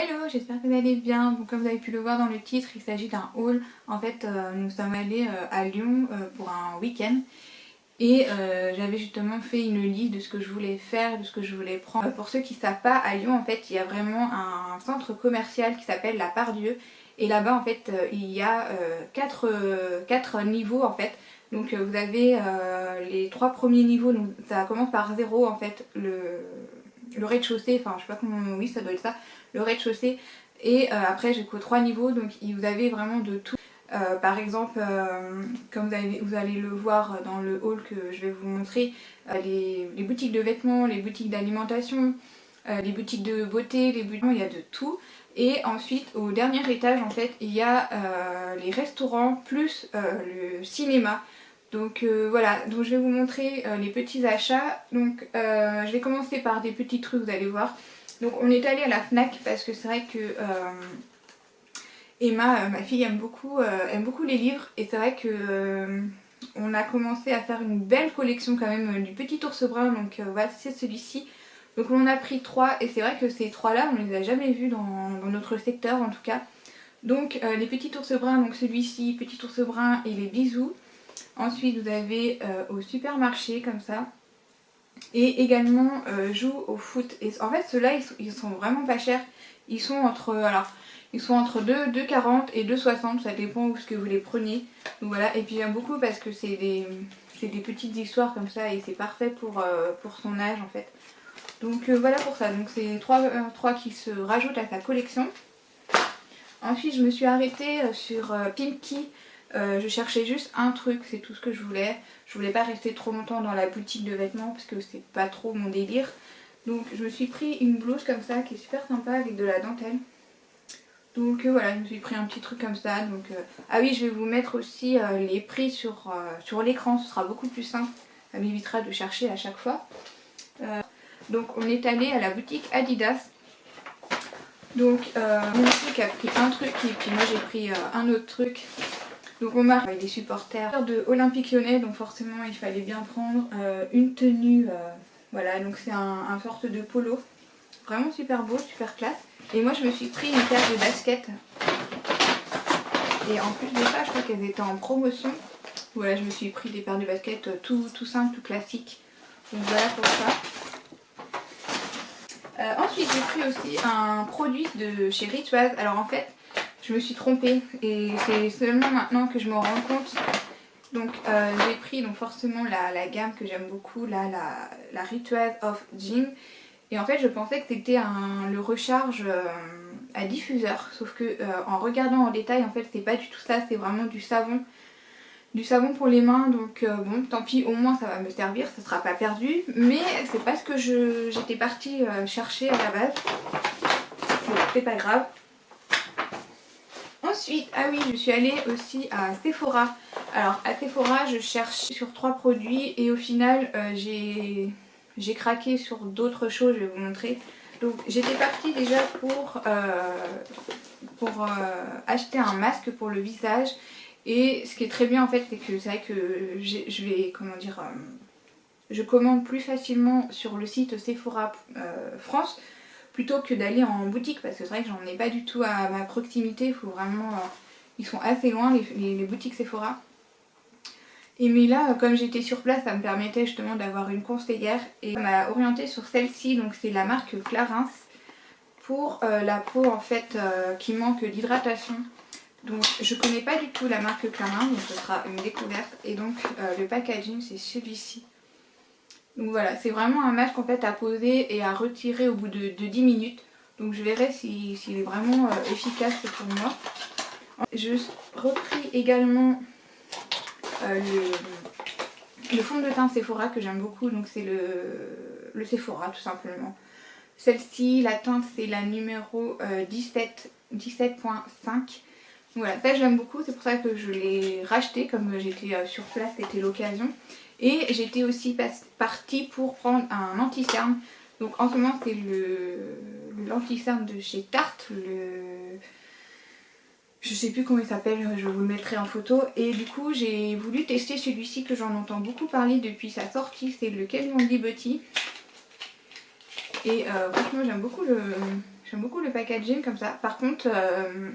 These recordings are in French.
Hello, j'espère que vous allez bien. Bon, comme vous avez pu le voir dans le titre, il s'agit d'un haul. En fait, nous sommes allés à Lyon pour un week-end et j'avais justement fait une liste de ce que je voulais faire, de ce que je voulais prendre. Pour ceux qui ne savent pas, à Lyon, en fait, il y a vraiment un centre commercial qui s'appelle la Part-Dieu et là-bas, en fait, il y a quatre niveaux en fait. Donc vous avez les 3 premiers niveaux, donc ça commence par 0 en fait, le rez-de-chaussée, enfin je sais pas comment, oui ça doit être ça, le rez-de-chaussée, et après jusqu'aux 3 niveaux, donc vous avez vraiment de tout. Par exemple, comme vous allez le voir dans le hall que je vais vous montrer, les boutiques de vêtements, les boutiques d'alimentation, les boutiques de beauté, il y a de tout. Et ensuite au dernier étage en fait il y a les restaurants plus le cinéma. Donc voilà, donc je vais vous montrer les petits achats. Donc je vais commencer par des petits trucs, vous allez voir. Donc on est allé à la Fnac parce que c'est vrai que Emma, ma fille, aime beaucoup les livres. Et c'est vrai que on a commencé à faire une belle collection quand même du petit ours brun. Donc voilà, c'est celui-ci. Donc on en a pris 3 et c'est vrai que ces 3 là on les a jamais vus dans notre secteur en tout cas. Donc les petits ours bruns, donc celui-ci, petit ours brun et les bisous. Ensuite vous avez au supermarché comme ça. Et également joue au foot. Et en fait ceux-là ils sont vraiment pas chers. Ils sont entre 2,40 et 2,60, ça dépend où ce que vous les prenez. Donc voilà, et puis j'aime beaucoup parce que c'est des petites histoires comme ça et c'est parfait pour son âge en fait. Donc voilà pour ça, donc c'est 3 qui se rajoutent à sa collection. Ensuite je me suis arrêtée sur Pimki. Je cherchais juste un truc, c'est tout ce que je voulais. Je voulais pas rester trop longtemps dans la boutique de vêtements parce que c'est pas trop mon délire. Donc je me suis pris une blouse comme ça qui est super sympa avec de la dentelle. Donc voilà, je me suis pris un petit truc comme ça. Donc, ah oui, je vais vous mettre aussi les prix sur l'écran, ce sera beaucoup plus simple. Ça m'évitera de chercher à chaque fois. Donc on est allé à la boutique Adidas. Donc mon truc a pris un truc et puis moi j'ai pris un autre truc. Donc on marque des supporters de Olympique Lyonnais, donc forcément il fallait bien prendre une tenue. Voilà, donc c'est un sorte de polo. Vraiment super beau, super classe. Et moi je me suis pris une paire de baskets. Et en plus de ça, je crois qu'elles étaient en promotion. Voilà, je me suis pris des paires de baskets tout simple, tout classique. Donc voilà pour ça. Ensuite j'ai pris aussi un produit de chez Rituals. Alors en fait, je me suis trompée. Et c'est seulement maintenant que je me rends compte. Donc j'ai pris donc forcément la gamme que j'aime beaucoup, là, la Rituals of Gym. Et en fait je pensais que c'était le recharge à diffuseur, sauf que en regardant en détail en fait c'est pas du tout ça, c'est vraiment du savon pour les mains. Donc bon, tant pis, au moins ça va me servir, ça sera pas perdu, mais c'est pas ce que j'étais partie chercher à la base. Bon, c'est pas grave. Ensuite, ah oui, je suis allée aussi à Sephora. Alors à Sephora je cherche sur 3 produits et au final j'ai craqué sur d'autres choses, je vais vous montrer. Donc j'étais partie déjà pour acheter un masque pour le visage. Et ce qui est très bien en fait, c'est que c'est vrai que je vais, comment dire, je commande plus facilement sur le site Sephora France plutôt que d'aller en boutique, parce que c'est vrai que j'en ai pas du tout à ma proximité. Il faut vraiment, ils sont assez loin les boutiques Sephora. Et mais là, comme j'étais sur place, ça me permettait justement d'avoir une conseillère et ça m'a orientée sur celle-ci. Donc c'est la marque Clarins pour la peau en fait qui manque d'hydratation. Donc je connais pas du tout la marque Clarins, donc ce sera une découverte. Et donc le packaging c'est celui-ci. Donc voilà, c'est vraiment un masque en fait à poser et à retirer au bout de 10 minutes. Donc je verrai s'il est vraiment efficace pour moi. Je repris également le fond de teint Sephora que j'aime beaucoup, donc c'est le Sephora tout simplement. Celle-ci, la teinte c'est la numéro 17.5. Voilà, ça j'aime beaucoup, c'est pour ça que je l'ai racheté, comme j'étais sur place, c'était l'occasion. Et j'étais aussi partie pour prendre un anti-cerne. Donc en ce moment c'est l'anti-cerne de chez Tarte, je sais plus comment il s'appelle, je vous le mettrai en photo. Et du coup j'ai voulu tester celui-ci que j'en entends beaucoup parler depuis sa sortie, c'est le Kat Von D Beauty. Et franchement j'aime beaucoup J'aime beaucoup le packaging comme ça. Par contre,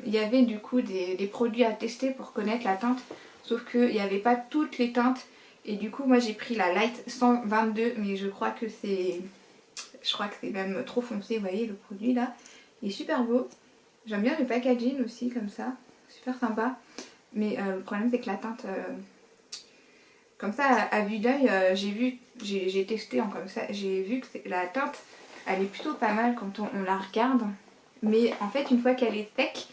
il y avait du coup des produits à tester pour connaître la teinte. Sauf qu'il n'y avait pas toutes les teintes. Et du coup, moi j'ai pris la Light 122. Mais je crois que c'est... Je crois que c'est même trop foncé. Vous voyez le produit là. Il est super beau. J'aime bien le packaging aussi comme ça. Super sympa. Mais le problème c'est que la teinte... comme ça, à vue d'œil, j'ai testé en comme ça. J'ai vu que la teinte... Elle est plutôt pas mal quand on la regarde. Mais en fait, une fois qu'elle est sec,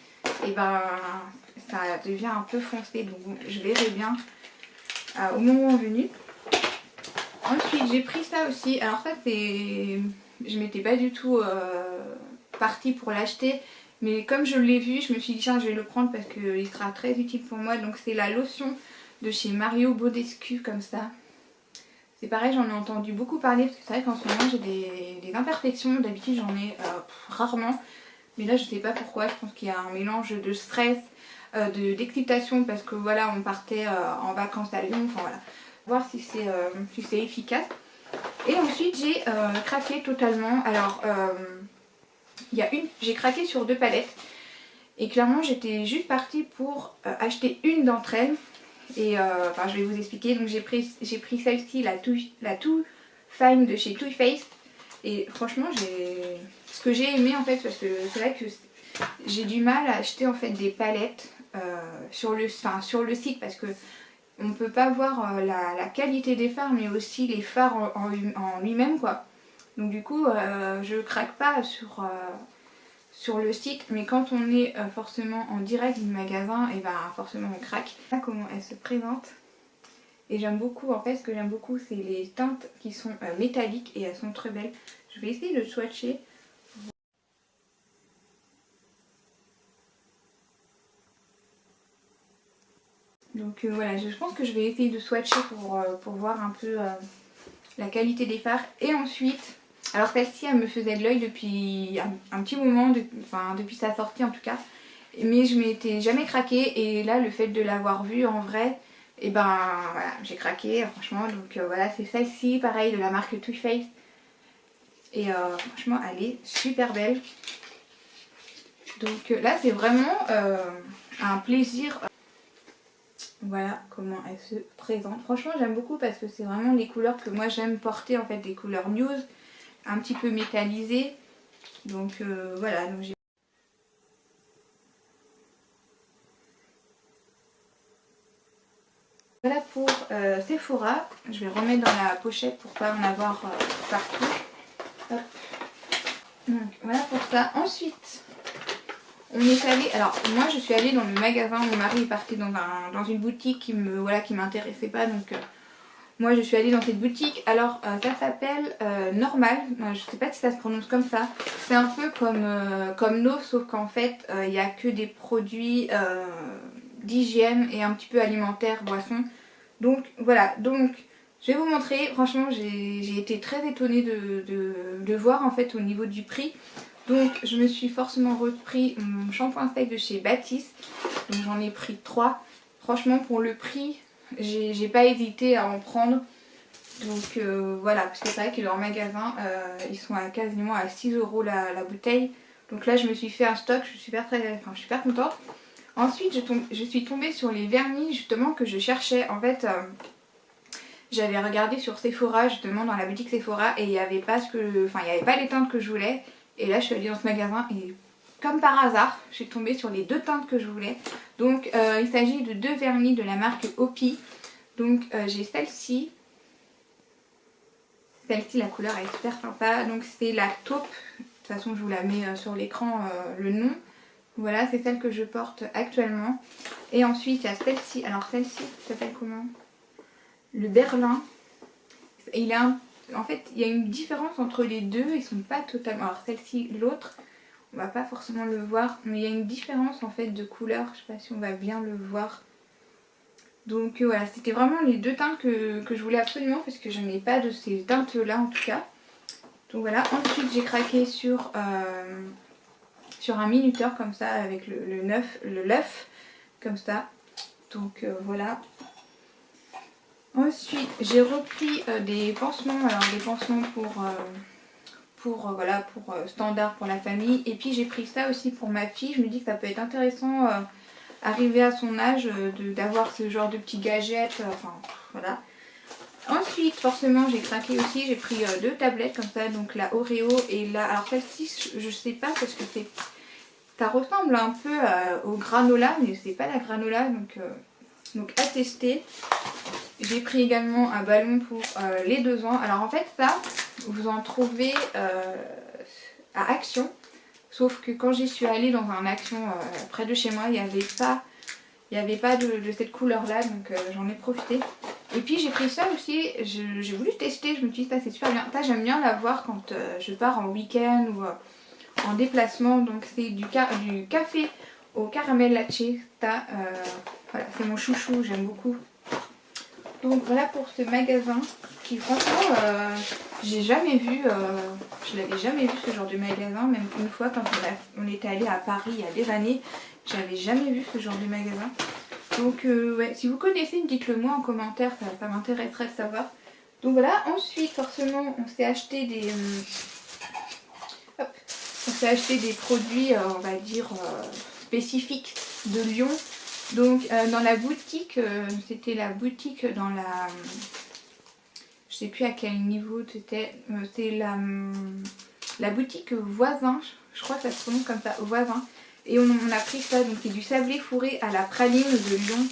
et ben ça devient un peu foncé. Donc bon, je verrai bien au moment venu. Ensuite, j'ai pris ça aussi. Alors ça, c'est... Je m'étais pas du tout partie pour l'acheter. Mais comme je l'ai vu, je me suis dit tiens, je vais le prendre parce qu'il sera très utile pour moi. Donc c'est la lotion de chez Mario Badescu comme ça. C'est pareil, j'en ai entendu beaucoup parler parce que c'est vrai qu'en ce moment j'ai des imperfections. D'habitude j'en ai rarement. Mais là je sais pas pourquoi, je pense qu'il y a un mélange de stress, d'excitation parce que voilà, on partait en vacances à Lyon. Enfin voilà, voir si c'est efficace. Et ensuite j'ai craqué totalement. Alors j'ai craqué sur 2 palettes. Et clairement j'étais juste partie pour acheter une d'entre elles. Et enfin je vais vous expliquer. Donc j'ai pris celle-ci, la Too Fine de chez Too Faced. Et franchement ce que j'ai aimé en fait, parce que c'est vrai que j'ai du mal à acheter en fait des palettes sur le site parce que on ne peut pas voir la qualité des fards mais aussi les fards en lui-même quoi. Donc du coup je craque pas sur le site, mais quand on est forcément en direct du magasin, et ben forcément on craque. Voilà comment elle se présente. Et j'aime beaucoup, en fait ce que j'aime beaucoup c'est les teintes qui sont métalliques et elles sont très belles. Je vais essayer de swatcher. Donc voilà, je pense que je vais essayer de swatcher pour voir un peu la qualité des fards. Et ensuite, alors celle-ci elle me faisait de l'œil depuis un petit moment, enfin depuis sa sortie en tout cas. Mais je m'étais jamais craqué et là le fait de l'avoir vue en vrai, et ben voilà, j'ai craqué franchement. Donc voilà, c'est celle-ci, pareil de la marque Too Faced. Et franchement elle est super belle. Donc là c'est vraiment un plaisir. Voilà comment elle se présente. Franchement j'aime beaucoup parce que c'est vraiment les couleurs que moi j'aime porter en fait, des couleurs nude, un petit peu métallisées. Donc voilà, donc j'ai... Voilà pour Sephora. Je vais remettre dans la pochette pour pas en avoir partout. Hop. Donc voilà pour ça. Ensuite, on est allé... Alors moi je suis allée dans le magasin. Mon mari est parti dans une boutique qui m'intéressait pas. Donc moi je suis allée dans cette boutique. Alors ça s'appelle Normal. Je sais pas si ça se prononce comme ça. C'est un peu comme No, sauf qu'en fait il n'y a que des produits d'hygiène et un petit peu alimentaire, boisson. Donc voilà, donc je vais vous montrer. Franchement j'ai été très étonnée de voir en fait au niveau du prix. Donc je me suis forcément repris mon shampoing sec de chez Baptiste. Donc j'en ai pris 3. Franchement pour le prix j'ai pas hésité à en prendre. Donc voilà, parce que c'est vrai que en magasin ils sont quasiment à 6 € la bouteille. Donc là je me suis fait un stock, je suis super contente. Ensuite je suis tombée sur les vernis justement que je cherchais. En fait j'avais regardé sur Sephora, justement dans la boutique Sephora, et il n'y avait pas les teintes que je voulais. Et là je suis allée dans ce magasin et comme par hasard je suis tombée sur les 2 teintes que je voulais. Donc il s'agit de 2 vernis de la marque Opi. Donc j'ai celle-ci. Celle-ci, la couleur est super sympa. Donc c'est la taupe. De toute façon je vous la mets sur l'écran, le nom. Voilà, c'est celle que je porte actuellement. Et ensuite il y a celle-ci. Alors celle-ci s'appelle comment? Le Berlin. Et en fait il y a une différence entre les deux. Ils sont pas totalement... Alors celle-ci, l'autre, on va pas forcément le voir. Mais il y a une différence en fait de couleur. Je sais pas si on va bien le voir. Donc voilà, c'était vraiment les 2 teintes que je voulais absolument, parce que je n'ai pas de ces teintes là en tout cas. Donc voilà, ensuite j'ai craqué sur un minuteur comme ça avec le l'œuf comme ça. Donc voilà. Ensuite j'ai repris des pansements, alors des pansements pour voilà, pour standard pour la famille. Et puis j'ai pris ça aussi pour ma fille. Je me dis que ça peut être intéressant arriver à son âge d'avoir ce genre de petits gadgets. Enfin voilà. Ensuite forcément j'ai craqué aussi. J'ai pris 2 tablettes comme ça. Donc la Oreo et la... Alors celle-ci je sais pas parce que ça ressemble un peu au granola. Mais c'est pas la granola donc à tester. J'ai pris également un ballon pour les 2 ans. Alors en fait ça, vous en trouvez à Action. Sauf que quand j'y suis allée dans un Action près de chez moi, il n'y avait pas de cette couleur là. Donc j'en ai profité. Et puis j'ai pris ça aussi, j'ai voulu tester. Je me suis dit ça c'est super bien. Ça j'aime bien l'avoir quand je pars en week-end ou en déplacement. Donc c'est du café au caramel latte. Voilà, c'est mon chouchou, j'aime beaucoup. Donc voilà pour ce magasin qui franchement j'ai jamais vu, je l'avais jamais vu ce genre de magasin, même une fois quand on était allé à Paris il y a des années, j'avais jamais vu ce genre de magasin. Donc ouais, si vous connaissez, dites-le moi en commentaire, ça m'intéresserait de savoir. Donc voilà, ensuite forcément on s'est acheté des produits on va dire spécifiques de Lyon. Donc dans la boutique, c'était la boutique dans la... Je sais plus à quel niveau c'était. C'est la boutique Voisin, je crois que ça se prononce comme ça, Voisin. Et on a pris ça, donc c'est du sablé fourré à la praline de Lyon.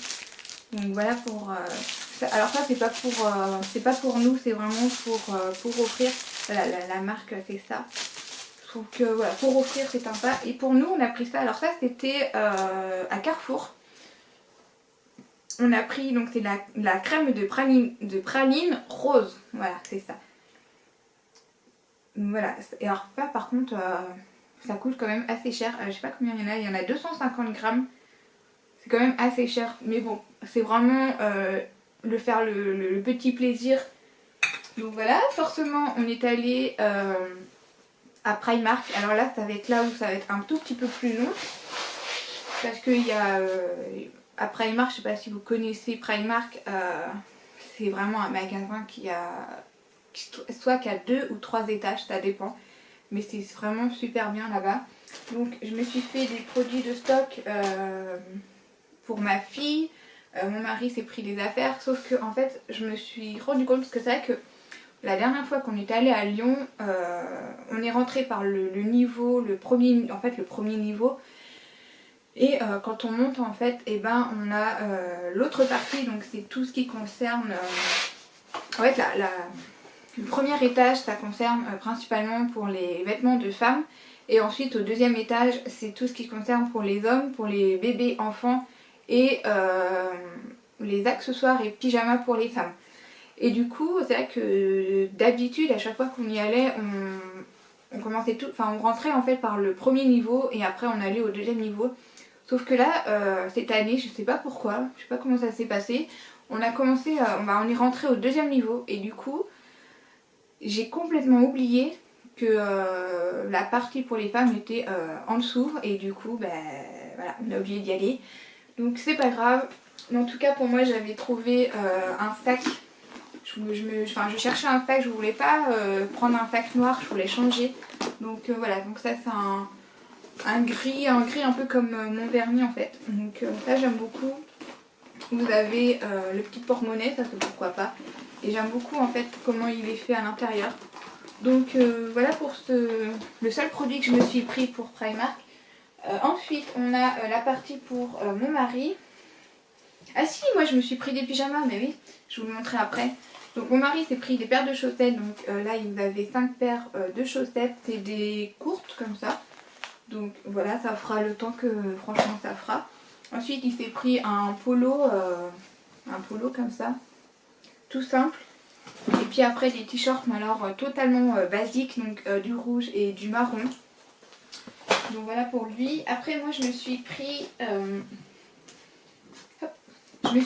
Donc voilà pour... alors ça c'est pas pour nous, c'est vraiment pour offrir. Voilà, la marque fait ça. Donc voilà, pour offrir c'est sympa. Et pour nous on a pris ça, alors ça c'était à Carrefour. On a pris, donc c'est la crème de praline rose. Voilà, c'est ça. Voilà. Et alors ça par contre, ça coûte quand même assez cher. Je sais pas combien il y en a 250 grammes. C'est quand même assez cher. Mais bon, c'est vraiment le petit plaisir. Donc voilà, forcément on est allé à Primark. Alors là, ça va être là où ça va être un tout petit peu plus long. Parce qu'il y a... à Primark, je sais pas si vous connaissez Primark, c'est vraiment un magasin qui a 2 ou 3 étages, ça dépend. Mais c'est vraiment super bien là-bas. Donc je me suis fait des produits de stock pour ma fille. Mon mari s'est pris des affaires. Sauf que en fait, je me suis rendu compte que c'est vrai que la dernière fois qu'on est allé à Lyon, on est rentré par le niveau, le premier niveau. Et quand on monte en fait, et ben on a l'autre partie, donc c'est tout ce qui concerne en fait le premier étage, ça concerne principalement pour les vêtements de femmes. Et ensuite au deuxième étage, c'est tout ce qui concerne pour les hommes, pour les bébés, enfants et les accessoires et pyjamas pour les femmes. Et du coup, c'est vrai que d'habitude, à chaque fois qu'on y allait, on commençait on rentrait en fait par le premier niveau et après on allait au deuxième niveau. Sauf que là, cette année, je sais pas pourquoi, je sais pas comment ça s'est passé, on a commencé, on est rentré au deuxième niveau et du coup, j'ai complètement oublié que la partie pour les femmes était en dessous et du coup, voilà, on a oublié d'y aller. Donc c'est pas grave, mais en tout cas pour moi j'avais trouvé un sac, je cherchais un sac, je voulais pas prendre un sac noir, je voulais changer. Donc voilà, donc ça c'est un gris un peu comme mon vernis en fait. Donc ça j'aime beaucoup. Vous avez le petit porte-monnaie, ça c'est pourquoi pas. Et j'aime beaucoup en fait comment il est fait à l'intérieur. Donc voilà pour le seul produit que je me suis pris pour Primark. Ensuite on a la partie pour mon mari. Ah si, moi je me suis pris des pyjamas, mais oui, je vous le montrerai après. Donc mon mari s'est pris des paires de chaussettes, donc là il avait 5 paires de chaussettes, c'est des courtes comme ça. Donc voilà, ça fera le temps que franchement ça fera. Ensuite il s'est pris un polo comme ça, tout simple. Et puis après des t-shirts, mais alors totalement basiques, donc du rouge et du marron. Donc voilà pour lui. Après moi je me suis pris... je me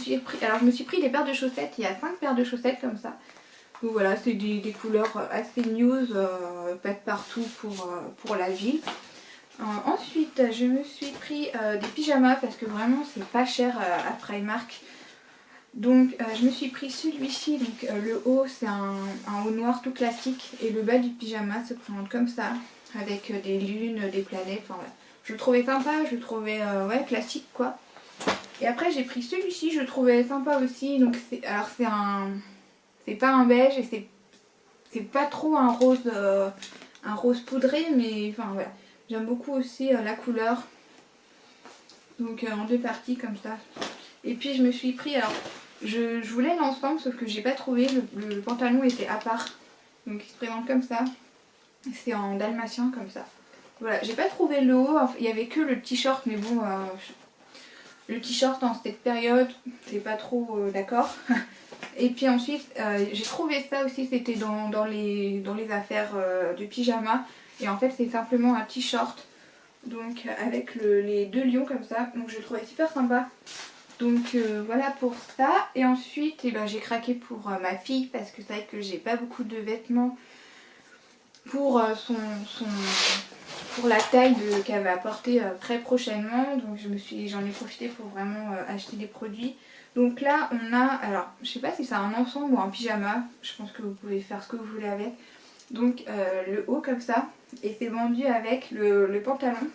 suis pris des paires de chaussettes, il y a 5 paires de chaussettes comme ça. Donc voilà, c'est des couleurs assez news, pas de partout pour la ville. Ensuite, je me suis pris des pyjamas parce que vraiment c'est pas cher à Primark. Donc je me suis pris celui-ci, donc le haut c'est un haut noir tout classique et le bas du pyjama se présente comme ça, avec des lunes, des planètes, enfin voilà. Je le trouvais sympa, je le trouvais ouais, classique quoi. Et après j'ai pris celui-ci, je le trouvais sympa aussi, donc alors c'est pas un beige et c'est pas trop un rose poudré, mais enfin voilà. J'aime beaucoup aussi la couleur, donc en deux parties comme ça. Et puis je me suis pris, alors je voulais l'ensemble sauf que j'ai pas trouvé, le pantalon était à part. Donc il se présente comme ça. C'est en dalmatien comme ça. Voilà, j'ai pas trouvé le haut, il y avait que le t-shirt, mais bon, le t-shirt en cette période, c'est pas trop d'accord. Et puis ensuite, j'ai trouvé ça aussi, c'était dans les affaires de pyjama. Et en fait, c'est simplement un t-shirt, donc avec les deux lions comme ça. Donc je le trouvais super sympa. Donc voilà pour ça. Et ensuite eh ben, j'ai craqué pour ma fille parce que c'est vrai que j'ai pas beaucoup de vêtements pour, pour la taille qu'elle va porter très prochainement. Donc j'en ai profité pour vraiment acheter des produits. Donc là on a, alors je sais pas si c'est un ensemble ou un pyjama, je pense que vous pouvez faire ce que vous voulez avec. Donc le haut comme ça et c'est vendu avec le pantalon.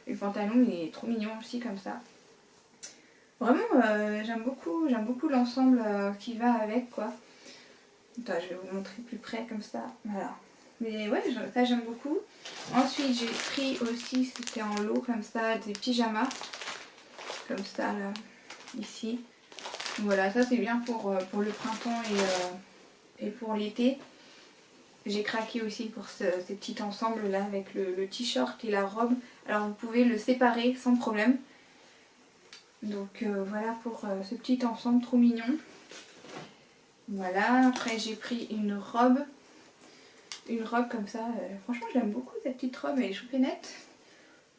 Le pantalon il est trop mignon aussi comme ça. Vraiment, j'aime beaucoup l'ensemble qui va avec quoi. Attends, je vais vous montrer plus près comme ça. Voilà. Mais ouais, ça j'aime beaucoup. Ensuite, j'ai pris aussi, c'était en lot comme ça, des pyjamas. Comme ça, là, ici. Voilà, ça c'est bien pour le printemps et pour l'été. J'ai craqué aussi pour ces petits ensembles là avec le t-shirt et la robe. Alors vous pouvez le séparer sans problème. Donc voilà pour ce petit ensemble trop mignon. Voilà, après j'ai pris une robe comme ça. Franchement je l'aime beaucoup cette petite robe, elle est choupinette.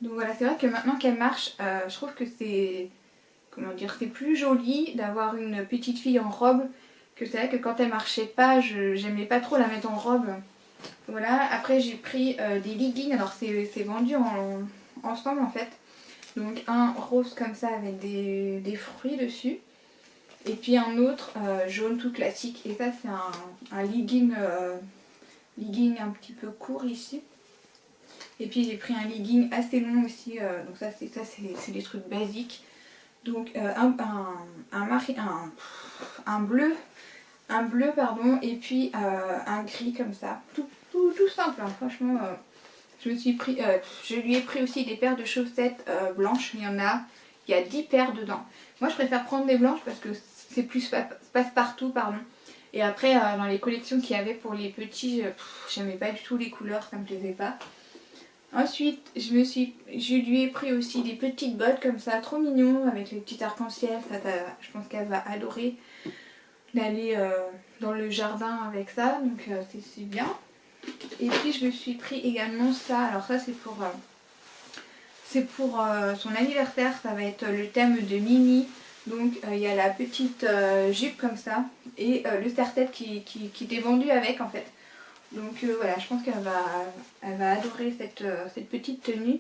Donc voilà, c'est vrai que maintenant qu'elle marche, je trouve que c'est, comment dire, c'est plus joli d'avoir une petite fille en robe. Que c'est vrai que quand elle marchait pas, j'aimais pas trop la mettre en robe. Voilà, après j'ai pris des leggings, alors c'est vendu ensemble en fait. Donc un rose comme ça avec des fruits dessus. Et puis un autre jaune tout classique. Et ça c'est un legging, legging un petit peu court ici. Et puis j'ai pris un legging assez long aussi. Donc ça c'est des trucs basiques. Donc un bleu pardon. Et puis un gris comme ça. Tout simple hein, franchement. Je lui ai pris aussi des paires de chaussettes blanches. Il y a 10 paires dedans. Moi je préfère prendre des blanches parce que c'est plus passe-partout, pardon. Et après dans les collections qu'il y avait pour les petits, j'aimais pas du tout les couleurs, ça me plaisait pas. Ensuite je lui ai pris aussi des petites bottes comme ça, trop mignon, avec les petits arcs-en-ciel. Je pense qu'elle va adorer d'aller dans le jardin avec ça, donc c'est bien. Et puis je me suis pris également ça, alors ça c'est pour son anniversaire, ça va être le thème de Mimi. Donc il y a la petite jupe comme ça et le serre-tête qui était vendu avec en fait. Donc voilà, je pense qu'elle va adorer cette petite tenue.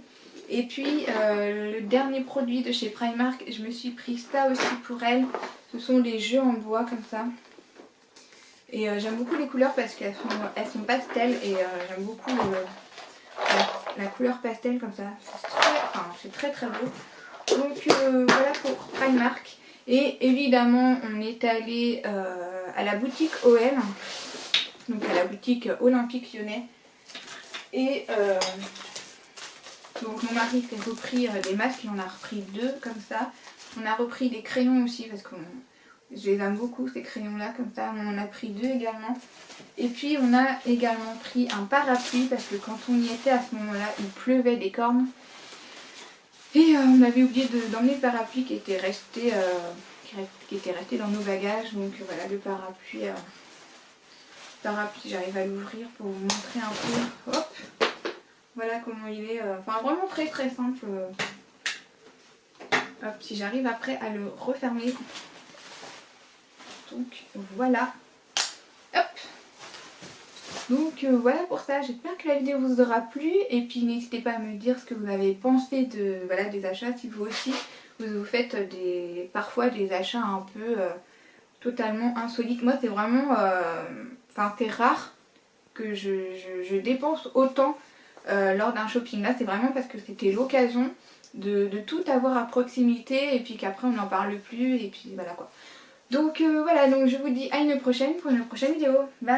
Et puis le dernier produit de chez Primark, je me suis pris ça aussi pour elle. Ce sont des jeux en bois comme ça. Et j'aime beaucoup les couleurs parce qu'elles sont pastel et j'aime beaucoup la couleur pastel comme ça. C'est très très beau. Donc voilà pour Primark. Et évidemment on est allé à la boutique OL, donc à la boutique Olympique Lyonnais. Et donc mon mari s'est repris des masques, il en a repris 2 comme ça. On a repris des crayons aussi parce que je les aime beaucoup ces crayons là comme ça. On en a pris 2 également. Et puis on a également pris un parapluie parce que quand on y était à ce moment là il pleuvait des cornes. Et on avait oublié d'emmener le parapluie qui était resté dans nos bagages. Donc voilà le parapluie. J'arrive à l'ouvrir pour vous montrer un peu. Hop, voilà comment il est. Enfin vraiment très très simple. Hop, si j'arrive après à le refermer. Donc voilà. Hop. Donc voilà pour ça, j'espère que la vidéo vous aura plu et puis n'hésitez pas à me dire ce que vous avez pensé des achats, si vous aussi vous faites parfois des achats un peu totalement insolite. Moi c'est vraiment, enfin c'est rare que je dépense autant lors d'un shopping. Là c'est vraiment parce que c'était l'occasion de tout avoir à proximité et puis qu'après on n'en parle plus et puis voilà quoi. Donc voilà, donc je vous dis à une prochaine pour une prochaine vidéo. Bye.